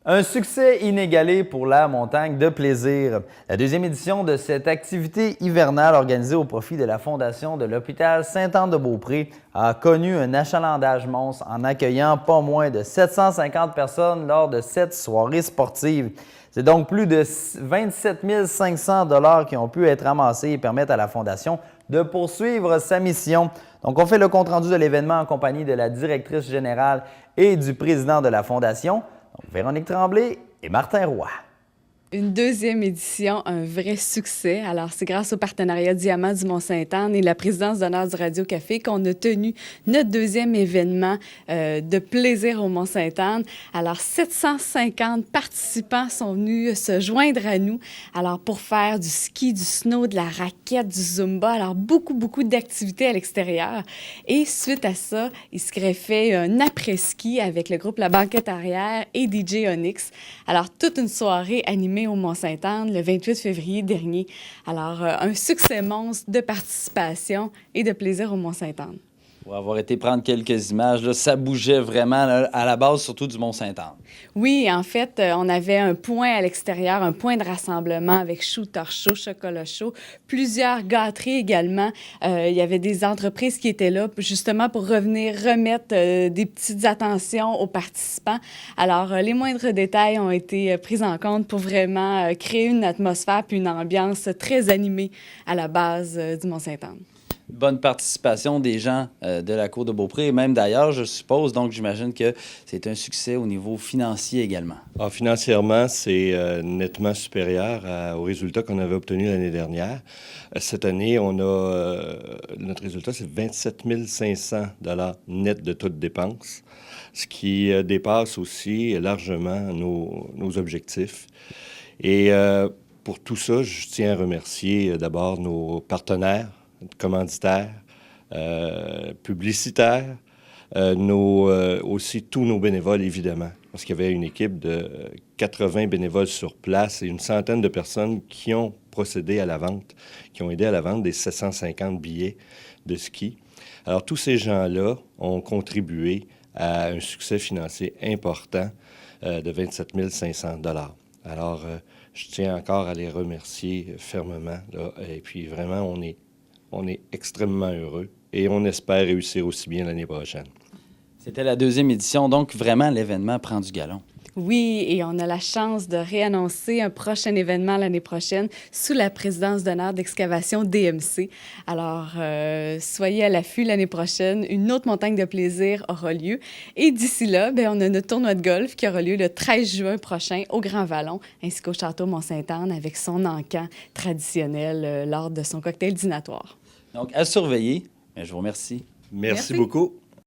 Un succès inégalé pour la montagne de plaisir. La deuxième édition de cette activité hivernale organisée au profit de la Fondation de l'hôpital Sainte-Anne-de-Beaupré a connu un achalandage monstre en accueillant pas moins de 750 personnes lors de cette soirée sportive. C'est donc plus de 27 500 $ qui ont pu être amassés et permettent à la Fondation de poursuivre sa mission. Donc, on fait le compte-rendu de l'événement en compagnie de la directrice générale et du président de la Fondation, donc Véronique Tremblay et Martin Roy. Une deuxième édition, un vrai succès. Alors, c'est grâce au partenariat Diamant du Mont-Sainte-Anne et la présidence d'honneur du Radio-Café qu'on a tenu notre deuxième événement de plaisir au Mont-Sainte-Anne. Alors, 750 participants sont venus se joindre à nous. Alors, pour faire du ski, du snow, de la raquette, du zumba. Alors, beaucoup d'activités à l'extérieur. Et suite à ça, il se greffait un après-ski avec le groupe La Banquette Arrière et DJ Onyx. Alors, toute une soirée animée au Mont-Sainte-Anne le 28 février dernier. Alors, un succès monstre de participation et de plaisir au Mont-Sainte-Anne. Pour avoir été prendre quelques images, là, ça bougeait vraiment là, à la base, surtout du Mont-Sainte-Anne. Oui, en fait, on avait un point à l'extérieur, un point de rassemblement avec shooter chaud, chocolat chaud, plusieurs gâteries également. Il y avait des entreprises qui étaient là justement pour revenir remettre des petites attentions aux participants. Alors, les moindres détails ont été pris en compte pour vraiment créer une atmosphère puis une ambiance très animée à la base du Mont-Sainte-Anne. Bonne participation des gens de la Cour de Beaupré et même d'ailleurs, je suppose. Donc, j'imagine que c'est un succès au niveau financier également. Alors, financièrement, c'est nettement supérieur aux résultats qu'on avait obtenus l'année dernière. Cette année, notre résultat, c'est 27 500 $ net de toutes dépenses, ce qui dépasse aussi largement nos objectifs. Et pour tout ça, je tiens à remercier d'abord nos partenaires, commanditaires, publicitaires, aussi tous nos bénévoles, évidemment, parce qu'il y avait une équipe de 80 bénévoles sur place et une centaine de personnes qui ont procédé à la vente, qui ont aidé à la vente des 750 billets de ski. Alors, tous ces gens-là ont contribué à un succès financier important de 27 500 $. Alors, je tiens encore à les remercier fermement, là, et puis vraiment, on est extrêmement heureux et on espère réussir aussi bien l'année prochaine. C'était la deuxième édition, donc vraiment l'événement prend du galon. Oui, et on a la chance de réannoncer un prochain événement l'année prochaine sous la présidence d'honneur d'Excavation DMC. Alors, soyez à l'affût l'année prochaine. Une autre montagne de plaisir aura lieu. Et d'ici là, on a notre tournoi de golf qui aura lieu le 13 juin prochain au Grand Vallon, ainsi qu'au Château Mont-Sainte-Anne avec son encan traditionnel lors de son cocktail dînatoire. Donc, à surveiller. Mais je vous remercie. Merci beaucoup.